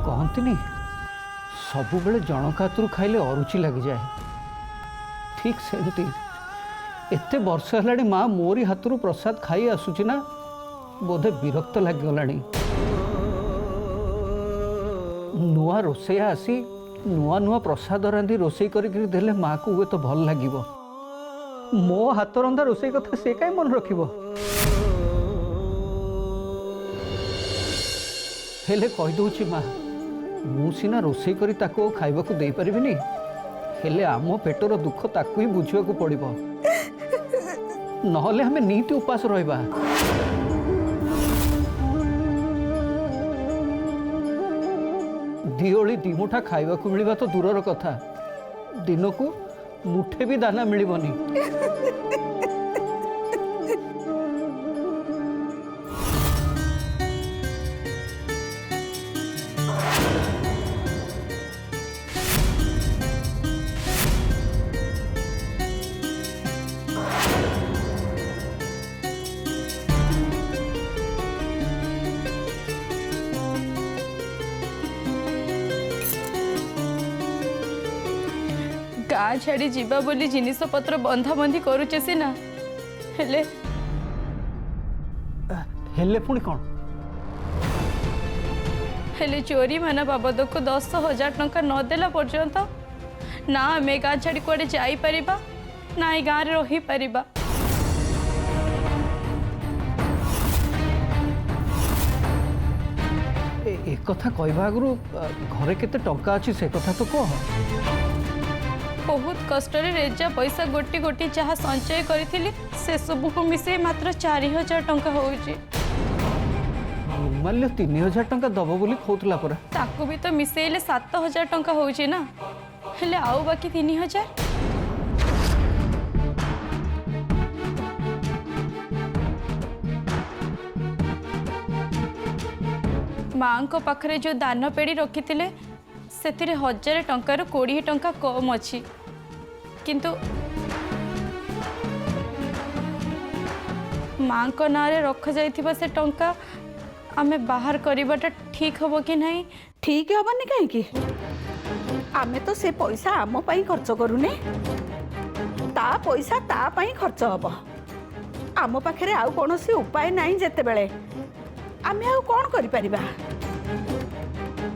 कहती सब बेले जनक हाथ खाइले अरुचि लगी जाए ठीक सेमती एत वर्ष है माँ मोरी हाथ प्रसाद खाई आसूची ना बोधे विरक्त लगिगला नुआ रोसैया आसी नुआ नुआ प्रसाद रांधि रोसई करदे माँ को हुए तो भल लगे मो हाथ रंधा रोसई कथा से कहीं मन रखिब हेले कहीदे माँ मु सीना रोसई करी ताको खाइबा को दे परिबिनी हेले आम पेटर दुख ताकू ही बुझा को पड़िबो नहले हमें नीति उपास रहिबा दिओली दिमुठा खाइबा को मिलवा तो दूरर कथा दिन को मुठे भी दाना मिलबनी गाँ छाड़ी जीवा बोली जिनिस पत्र बंधा बंधी करुचे सिना हेले हेले पुणी कौन हेले चोरी माना बाबद को 10,000 टंका न देला पर्यंत ना आमे गाँ छाड़ी कुआडे जाई परिबा ना ई गाँ रे रही परिबा एक कथा कहबा आगु घरे केते टंका अछि से कथा तो कह बहुत कष्ट रेजा पैसा गोटी गोटी जहाँ संचय करी से सब को मिसे मात्र 4,000 टंका होउची निर्माल्य 3,000 टंका दब बोली कहतला परा ताकू भी तो मिसेले 7,000 टंका होउची ना हेले आउ बाकी 3,000 माँ को पाखरे जो दान पेड़ी रखी से 1,000 टंकार 20 टंका कम अच्छी किंतु माँ को ना रे रख जाइथिबा से टंका आमे बाहर करिबाटा ठीक हबो कि नहीं ठीक हबनी कहीं आमे तो से पैसा आम पाई खर्च करूने ता पैसा ता पाई खर्च हब आम पाखरे आउ कोनोसी उपाय नहीं जेते बेले आमे आउ कोन करि परिबा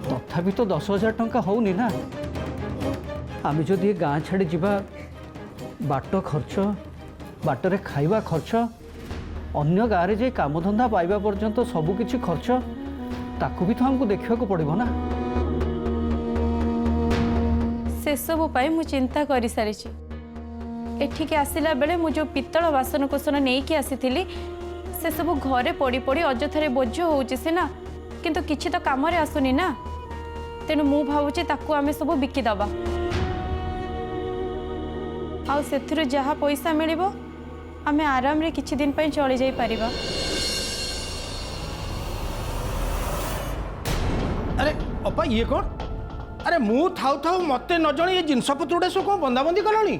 तथापि तो 10,000 टंका होनी ना आम जदि गाँ छाड़ी जीवा बाट खर्च बाटरे खाइबा खर्च अन्य गाँव रे जे कामधंदा पाइबा पर्यंत सबकिछि खर्च ताकू भी तो हमको देखा पड़ो ना से सब पाई मु चिंता करि सारी एठिके आसिला बेले मु जो पित्तल बासन कोसन नहीं कि आसीथिली से सब घरे पड़ी पड़ी अजथरे बोझ होउची सिना किंतु किछि तो काम रे आसुनी ना तेणु मु भावुची ताकू आमे सब बिकी दबा आ सेथिरु जहा पैसा मिलिबो आमे आराम रे किछि दिन पई चली जाई परिबा अरे अपा ये कौन अरे मु थाउ थाउ मते न जण ये जिनस पत्र उडे सो को बंदाबंदी कलानी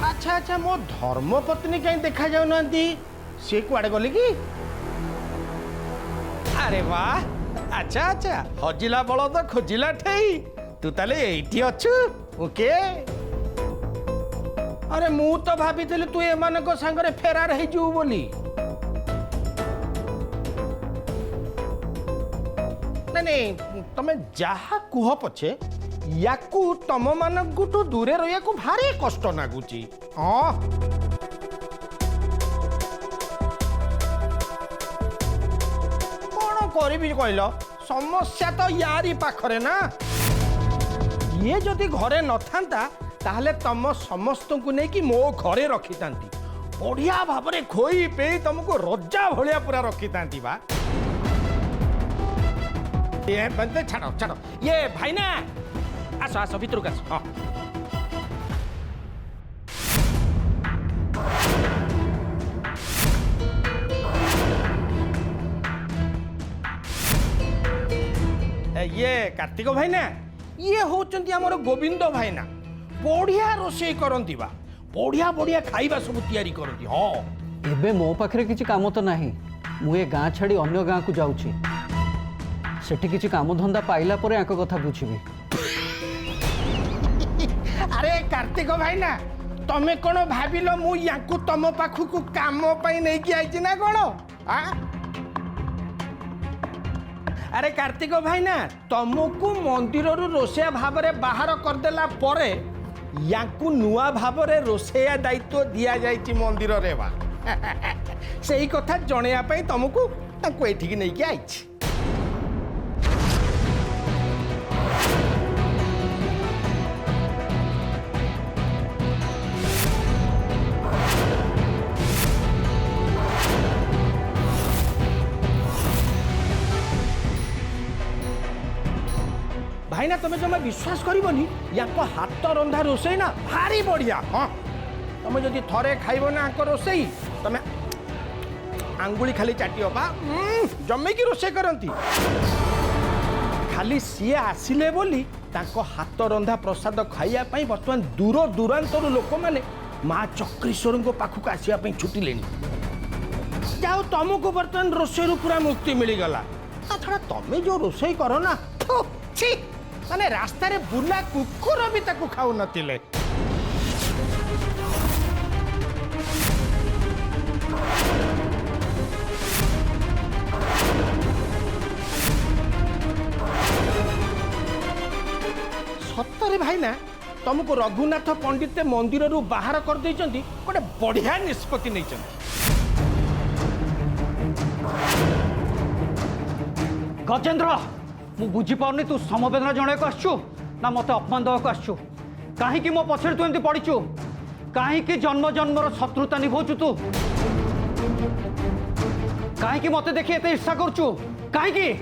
अच्छा अच्छा मो धर्मपत्नी कहीं देखा जाऊ नांती से कुआडे गली की अरे वाह अच्छा अच्छा हजिला बल तो खोजिला ठेई तू ताले एठी अछु ओके अरे मु तो भाभी तू एमान को संगरे फेरार है जू बोली नहीं नहीं तमे जहा कुह पछे याकू तम मानकू दूरे रहिया को भारी कष्ट नागुची हाँ कौन करी कहल समस्या तो यारी पाखरे ना ये जदि घरे न था ताहले तम समस्त को नहीं कि मो घरे रखी तांती बढ़िया भाव में खोई पे तुमको रजा भलिया पूरा रखी तांती बा ये बंदे छाड़ो छाड़ो ये भाई ना आसो आसो भीतर को आसो हाँ ये कार्तिक भाई ना ये होचंती हमर गोविंद भाई ना बढ़िया रोषेई करंती बा बढ़िया बढ़िया खाइबा सब तैयारी करंती हाँ एबे मो पाखरे किसी काम तो नहीं मु ए गाँ छाड़ी अन्य गाँ को जाऊँगी सेठी किसी काम धंदा पाइला परे आंक कथा बुझिबी। अरे कार्तिक भाई ना तमे कौन भाविल मु याकू तम पाखक काम नहीं कि आइछि ना कौन आ? अरे कार्तिक भाई ना तुमको मंदिर रोषेया भाव में बाहर करदेला परे याकू नुआ भाव में रोषेया दायित्व दि जाइछि मंदिर रे बा सेही कथा जणैया पई तुमको ताको एठिक नहीं कि आइछि। भाई ना तुम्हें जमा विश्वास करबनी या हाथ रंधा रोसई ना भारी बढ़िया। हाँ तुम जदि थरे खाइब ना आंक रोसई तमें आंगुली खाली चाटियो बा जमेकी रोसई करती खाली सी आसिले बोली तांको हाथ रंधा प्रसाद खाइया पई वर्तमान दूर दूरांतर लोक माने माँ चक्रेश्वर पाखक आसिया पई छुटिले जाओ तुमको वर्तमान रोसई पूरा मुक्ति मिलगला। छड़ा तमें जो रोसई कर ना छी माने रास्ता रे बुला कुकुर भी ताकू खाऊ नथिले। सत्तरे भाई ना तुमको रघुनाथ पंडित मंदिर रू बाहर कर देइचंती गोटे बढ़िया निष्पत्ति नहीं चंती। गजेंद्र मु बुझी पाउनी तू समवेदना जणाइक आसछु ना मते अपमान देवाक आसछु कहीं मो पछरे तू एमती पड़ीचु कहीं जन्म जन्मर शत्रुता निभौचु तू कहीं मते देखि एते ईर्षा करचु कहीं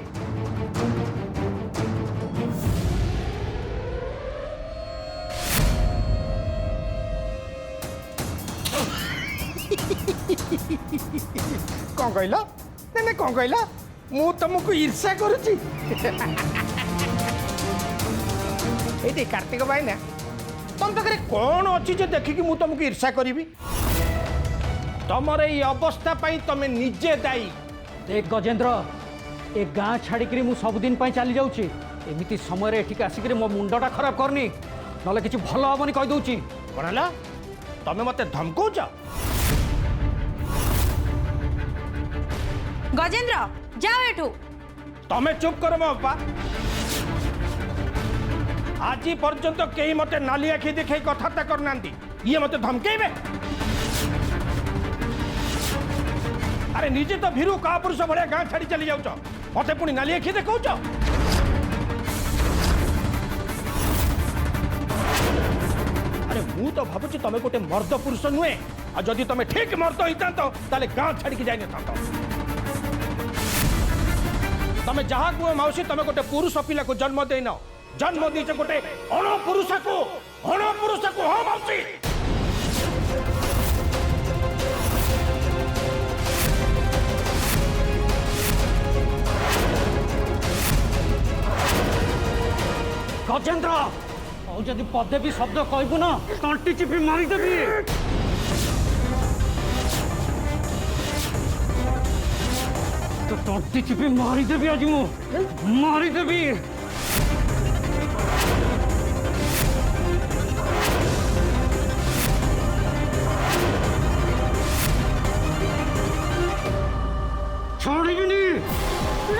कौन कहला ना कौन कहला मु तुमको ईर्षा करुची ये कार्तिक भाई ना तुम पाखे कौन अच्छी जे देखिकी मु तुमको ईर्षा करी तुमर ये अवस्था पाई तमें निजे दायी। देख गजेंद्र ए गाँ छाड़ी मु सबुदिन चली जाऊँगी एमती समय एठिक आसिक मो मुंडा खराब करनी ना कि भल हेनी कहीदे कौन है तमें मत धमकौच गजेंद्र जाओ एठू। तमें चुप कर मो बापा आज पर्यंत कहीं मते नाली आखि देखे कथाता करना ये मते धमकेबे। अरे निजे तो भीरू का पुरुष भाया गाँ छाड़ी चली जाऊच मते पुणी नाली आखि देखौच। अरे मु तो भावुची तमें गोटे मर्द पुरुष नुहे आ जदि तमें ठीक मर्द होता ताले गाँ छाड़ी जाई न तमे जहाँ कुह मौसी तमे गोटे पुरुष पिला को जन्म देन जन्म दीच गोटे अणपुरुष को हाँ मौसी। गजेंद्र और जदि पदे भी शब्द कहबू ना तंटी चिपी मारिदेवी। तो तंटी चिपी मारिदेवी आज मु मारिदेवी।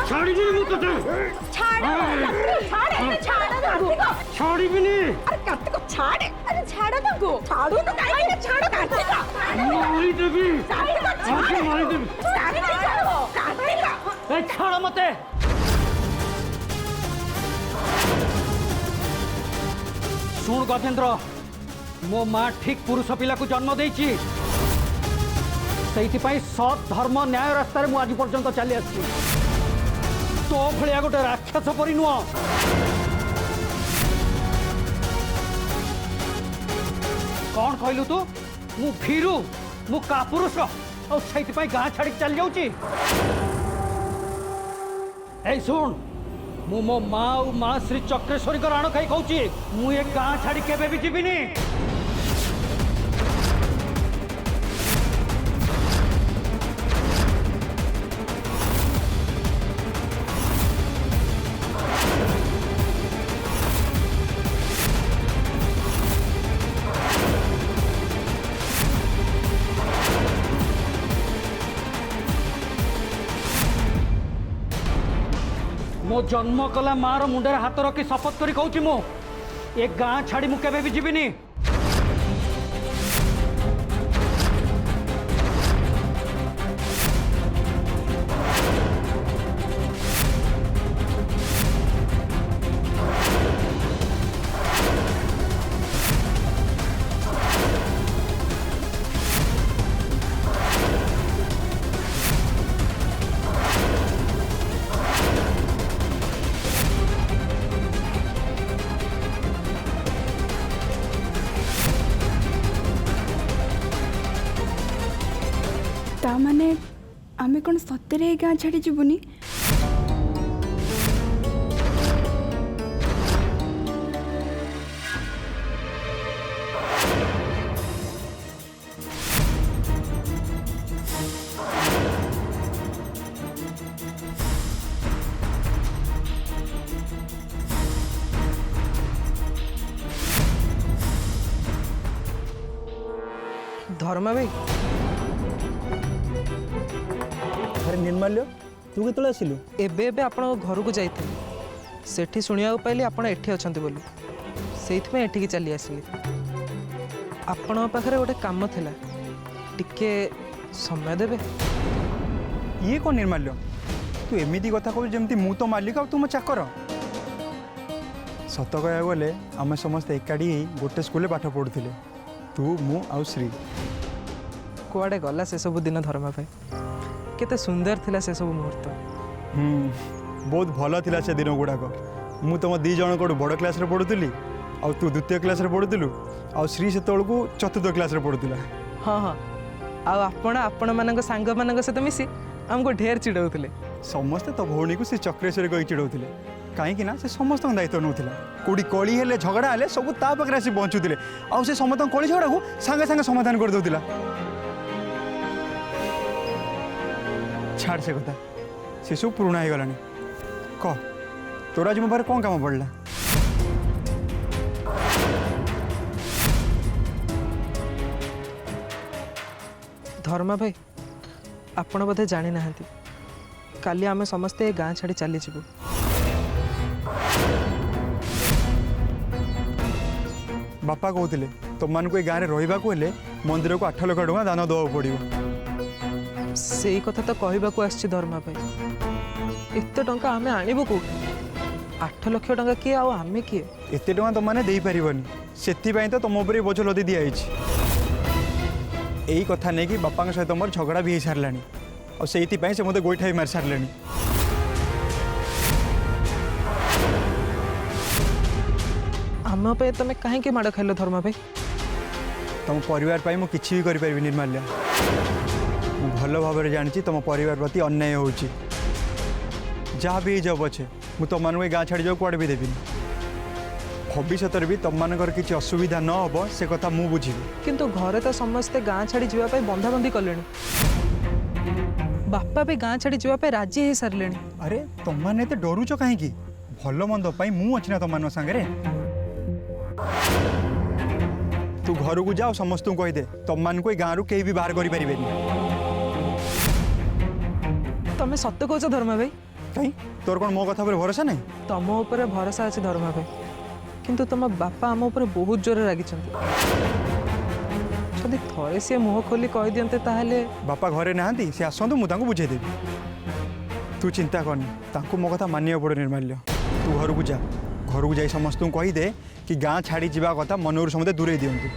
छाड़िबिनी मु तते छाड़िबिनी। अरे कार्तिक छाड़े अरे छाड़ो ताको छाड़ो तो काहे छाड़ो कार्तिक मारिदेवी कार्तिक मारिदेवी कार्तिक ए छाड़ मते। शुण गजेंद्र मो माँ ठीक पुरुष पिला को जन्म देइची सेइथिपाई सत धर्म न्याय रास्तार मु आज पर्यंत चली आसी तो भलिया गोटे राक्षस परी नुह। कौन कहलु तू मु भीरू मु कापुरुष और सेइथिपाई गाँ छाड़ी चली जाऊँगी। ए सुन मु मो माँ और माँ श्री चक्रेश्वरी को राण खाई कहूँ मु ये गाँ छाड़ी केबे भी जीविनी। मो जन्म कला मार मुंडे हाथ रखी शपथ करी कहूँ मु ए गाँ छाड़ी मु केबे भी जीविनी। ता माने आमे कौन सतरे ए गाँ छाड़ी जीवनी? धर्मा भाई अरे निर्माल्य तू केतले आसिलु? एबे एबे आपण घर को जाइथिली सेठी सुनिया पाइली आपण एठी अछंती बोली सेइथमे एठी की चली आसिली। आपण पाखरे गोटे काम थिला टिके समय देबे? ये कौन निर्माल्य तू एमिदी कथा कहू जेमती मु तो मालिक और तुम चाकर। सत कह गले आम समस्ते एकाठी गोटे स्कूल पाठ पढ़ुले तू मु आउ श्री। कुआडे गला से सब दिन धर्मा भाई केते सुंदर थिला से सब मुहूर्त। बहुत भल थिला से दिन गुड़ाक मु तुम दी जन को बड़ क्लास रे पढ़ुली आउ तू द्वितीय क्लास रे पढ़ुलु आउ श्री से को चतुर्थ क्लास रे पढ़ुला। हाँ हाँ आउ आपण मानक सांग मानक सहित मिसी हमको ढेर चिड़ौले। समस्ते तो भौणी को से चक्रेश्वरी कही चिड़ौले कहीं से समस्त दायित्व नौला कौटी कली हेले झगड़ा हेले सब ता पाखे आसी बंचुले आउ से समस्त कली झगड़ा को सांगे सांगे समाधान कर दौला। छाड़ से कथा से सब पुराणा हो गलानी। कह तोर आज मो पारे कौन काम पड़ला? धर्मा भाई आपण बोधे जानी नाहंती काली आमे समस्ते गाँ छाड़ी चली जीवु। बापा कहते तुम मान को गाँव में रहा हेले मंदिर को 8 लाख टका दान देवा पड़ो। से कथा तो कहवाक आसी धर्मा भाई एत टंका आमे आनिबु को 8 लाख टंका किए आमे किए एत टका तुम मैंने दे पारनि से तो तुम उपर बोझ लदी दिखाई यही कथा नहीं कि बापा सहित मोर झगड़ा भी हो सारा और से मत गोईठा भी मारी सारे। आम पे तुम कहीं माड़ खाइल धर्मा भाई? तुम परिवार पाई मु किछि भी करि परिबि निर्माल्य। मु भल भाव जानी तुम परिवार प्रति अन्याय होउची जहाँ भी जब अच्छे मु तुम मान गाँ छाड़ी जाओ कौड़े भी देवी भविष्य भी तुम मानकर किसी असुविधा न हो से कथा मु बुझी। किंतु घरे तो समस्ते गाँ छाड़ी जावाई बंधाबंधी कले बापा भी गाँ छाड़ी जावाई राजी हो सारे। अरे तुम मैंने तो डरुच कहीं भल मंद मु अच्छी ना तुम सागर तू घर को जाओ समस्त कहीदे तुम मान को गाँव कहीं भी बाहर करें। तमें सत कह धर्मा भाई? कहीं तोर कौन मो कथा पर भरोसा नहीं? तुम उपर भरोसा अच्छे धर्मा भाई किंतु तुम बापा आम उपर बहुत जोर रागी जदि थरे सी मुह खोली कही दियंते ताहले। बापा घरे नहांती से आसतु मुझे बुझेदेवी तू चिंता करनी तांको मो कथा मानिया पड़ो निर्माल्य। तू घर को जा घर को जाई समस्त कहीदे कि गाँ छाड़ी जावा कथा मनोर समझे दूरे दिंतु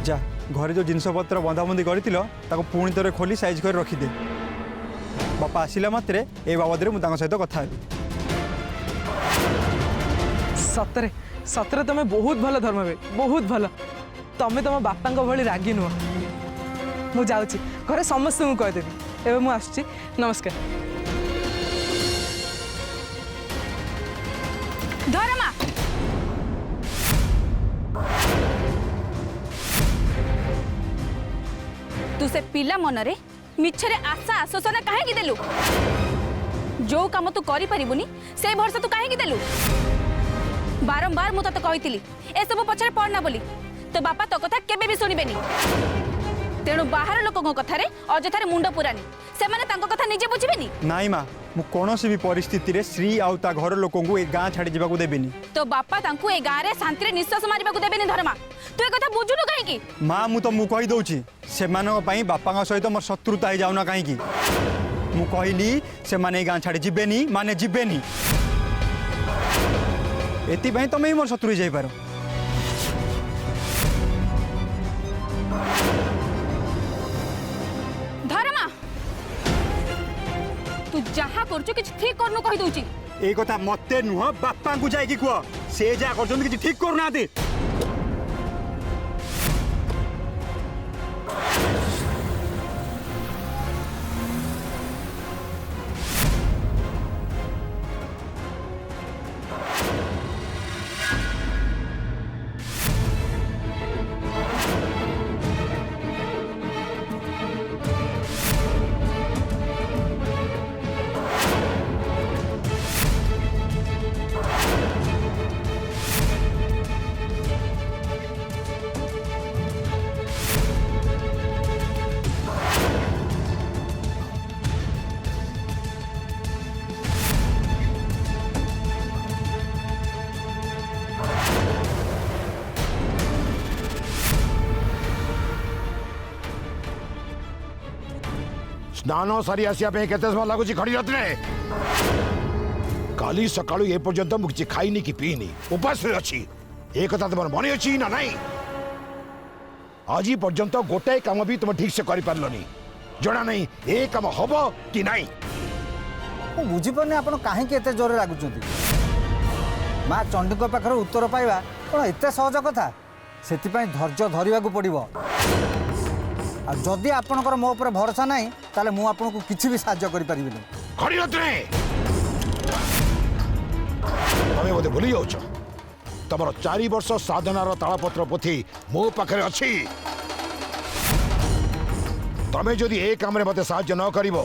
जा घरे जो जिनपतर बंधाबंधी कर पुणी थे खोली साइज कर रखीदे बापा आसिला मात्रे ए बाबद में सहित कथा हेबी। सतरे सतरे तुम बहुत भल धर्म भाई बहुत भल तुम तुम बापा भली रागी नुह मु जाऊँगी घरे समस्त कहीदेवी एवं मुझे नमस्कार। धर्मा तू से पिला मनरे मिछरे आशा आश्वासन काहे देलु? जो काम तू करि परिबुनी से भरोसा तू काहे देलु? बारंबार मु तते कहितिली ए सब पछरे पड़ना बोली तो बापा तो कथा केबे भी सुनिबेनी तेणु बाहर लोकों कथारे अजथारे मुंड पुरानी से माने तांको कथा निजे बुझिबेनी। नाई माँ मु कौनसी भी परिस्थिति रे श्री आउ ता घर लोक ए गाँ छाड़ी जावाक देबेनी। तो बापा तांको ए गाँ रे शांति निश्वास मारिबा को देबेनी धर्मा तू ए कथा बुझुनु काहे की। माँ मु तो मु कहि दउची से मानक पई बापा सहित मोर शत्रुता ही जाउना काहे की। मु कहली से माने गाँ छाड़ी जिबेनी माने जिबेनी एति पई तमे मोर शत्रु जाई पारो। धर्मा तू जहा करछु किछ ठीक करनु कहि दउची। ए कथा मते नुह बापा को जाई की कुआ से जा करजन किछ ठीक करना दे। स्नान सारी आसिया पे केते समय लागुची खड़ी रत्ने काली सकाळू ए पर्यंत मु किछि खाइनी कि पीनी उपास रे अछि ए कथा तमर मने अछि ना नाही। आज पर्यंत गोटे काम भी तुम ठीक से करि पारलनी जणा नहीं ए काम हबो कि नाही। मु बुझी परने आपण काहे के एते जोर लागुचंती। मां चंडी को पाखर उत्तर पाइबा कोन एते सहज कथा सेति पई धैर्य धरिबा को पड़िबो। आ जदि आपनकर मो ऊपर भरोसा नाही ताले मु आपन को किछि भी सहाय्य करि परिबिनी। खड़ी रत्ने तमे बोधे भूली जाउछ तमर 4 वर्ष साधनार तालपत्र पोथी मो पाखरे अछि। तमे जदि ए काम रे मते सहाय्य न करिवो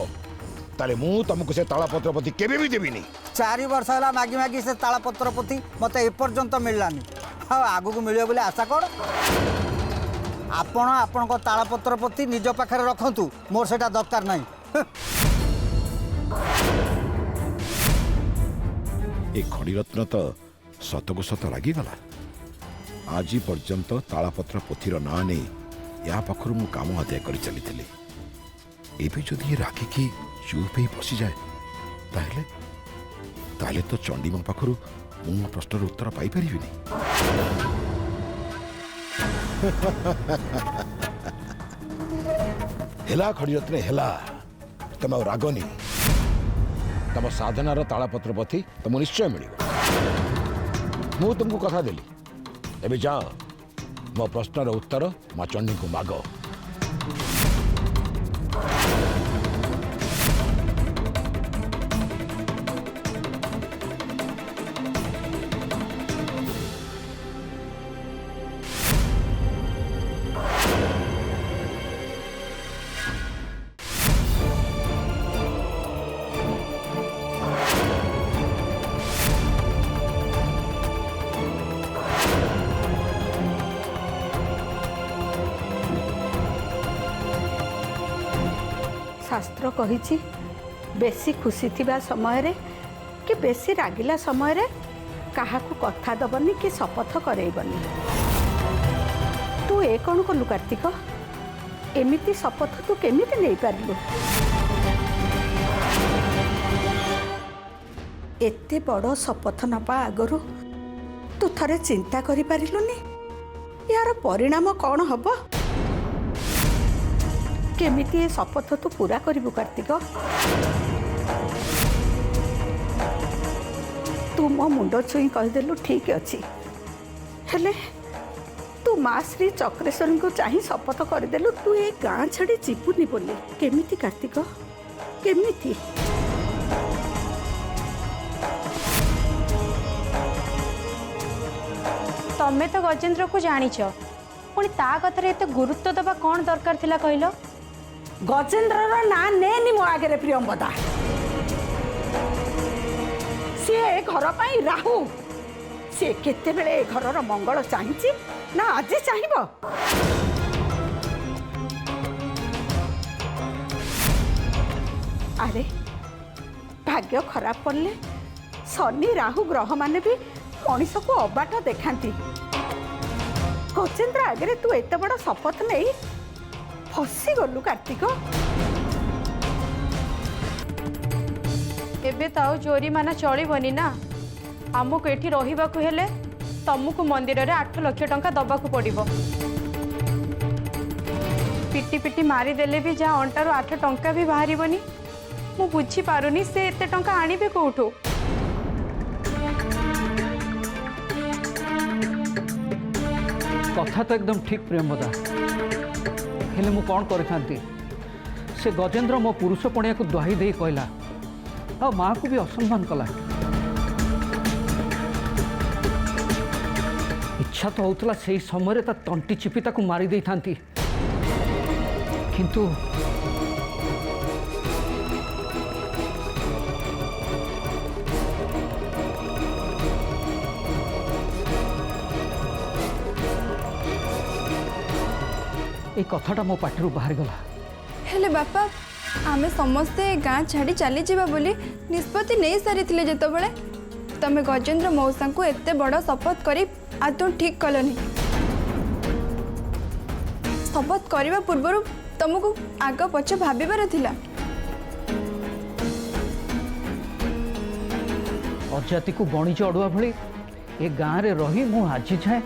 ताले मु तुमको से तालपत्र पोथी केबे भी देबिनी। 4 वर्ष होला मागी मागी से तालपत्र पोथी मते ए पर्यंत मिललानी। हा आगु को मिलियो बोले आशा कर। आपण आपण को तालपत्र पोथी निज पाखरे रखंतु मोर सेटा दरकार नाही। ए खड़ीरत्न तो सतको सत लगी गला। आज पर्यंत तालपत्र पोथीर ना नहीं या पाखर मु काम अदाय कर चली थिले। एबे जदि ये राखी की चुप ही बसी जाए ताहले ताहले तो चंडी मो पाखर मो प्रश्नर उत्तर पाई परिबिनी। हेला खड़ीरत्न हेला तम रागनी तम साधनार तालपत्र पोथी तुम निश्चय मिल मु तुमको कथा देली एबे जा मो प्रश्नर उत्तर मां चंडी को माग। शास्त्र कहिछि बेसी खुशी थिबा समय रे कि बेसी रागिला समय रे काहाकू कथा दबनी कि शपथ करेइबनी। तू ए कौन कलु कार्तिक एमिति शपथ तू केमिति नहीं पारिलु। एते बड़ शपथ नपा आगरु तू थरे चिंता करि पारिलुनी यार परिणाम कौन हबो। केमिति ए शपथ तू पूरा करिबु कार्तिक। तू मो मुंड छुई कहीदेलु ठीक अच्छी हेले तू माँ श्री चक्रेश्वरी को चाही शपथ करदेलु तू ए गाँ छाड़ी जीवुनी बोली केमिति कार्तिक केमिति। तमें तो गजेंद्र को जानिछ पुणी ता कथारे एते गुरुत्व दबा कौन दरकार थिला कहलो। गजेंद्र ना नेनी मो आगे प्रियंवदा सी ए घर पाई राहु सी केते बेले ए घरर मंगल चाहिछि ना आज चाहिबो। ଆରେ ଭାଗ୍ୟ ଖରାପ ପଡ଼ିଲେ ଶନି ରାହୁ ଗ୍ରହ ମାନେ ବି ମଣିଷକୁ ଅବାଟ ଦେଖାନ୍ତି। ଗଜେନ୍ଦ୍ର ଆଗରେ ତୁ ଏତେ ବଡ଼ ଶପଥ ନେଇ ଫସିଗଲୁ କାର୍ତ୍ତିକ। ଏବେ ତ ଆଉ ଜୋରିମାନା ଚଳିବନି ନା। ଆମକୁ ଏଠି ରହିବାକୁ ହେଲେ ତମକୁ ମନ୍ଦିରରେ 8 ଲକ୍ଷ ଟଙ୍କା ଦବାକୁ ପଡ଼ିବ। ପିଟି ପିଟି ମାରିଦେଲେ ବି ଯାହା ଅଣ୍ଟାରୁ 8 ଟଙ୍କା ବି ବାହାରିବନି। ମୁଁ ବୁଝିପାରୁନି ସେ ଏତେ ଟଙ୍କା ଆଣିବେ କୋଉଠୁ। କଥା ତ एकदम ठीक प्रेमदा, हेले मु कौन करिथांती। से गजेंद्र मो पुरुष पणिया को दुहाई दे कहला आ माँ को भी असम्मान कला। इच्छा तो होतला से समय ता तंटी चिपी ताकू मारी दे थांती, किंतु ए कथाटा मो पाटिरू बाहर गला। हेले बापा आमे समस्ते गाँ छाड़ी चली जावा बोली निष्पत्ति नहीं सारी जेतबेले तमे गजेंद्र मौसा को एते बड़ शपथ करी आदौ ठीक कलनी। शपथ करने पूर्व तुमको आग पछ भाविबार थिला। अजाति को बणिज अड़ुआ भली ए गाँव रे रही मु आज जाए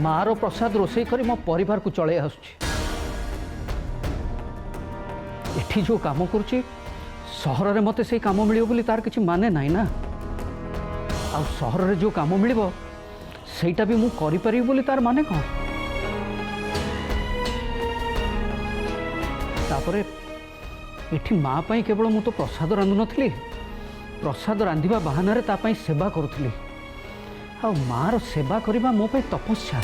मार प्रसाद रोषे करी मो परिवार को चले आसुची। एठी जो काम करुची सहर रे मते से काम मिलियो बोली तार किछि माने नाही ना। आ सहर रे जो काम मिलिबो सेटा भी मु करि पारि बोली तार माने कोन। तापरे एठी माँ पाई केवल मु तो प्रसाद रांधु नथिली, प्रसाद रांधिबा बहाना रे ता पाई सेवा करुथली। आ माँ रो सेवा करिबा मो पाई तपस्या।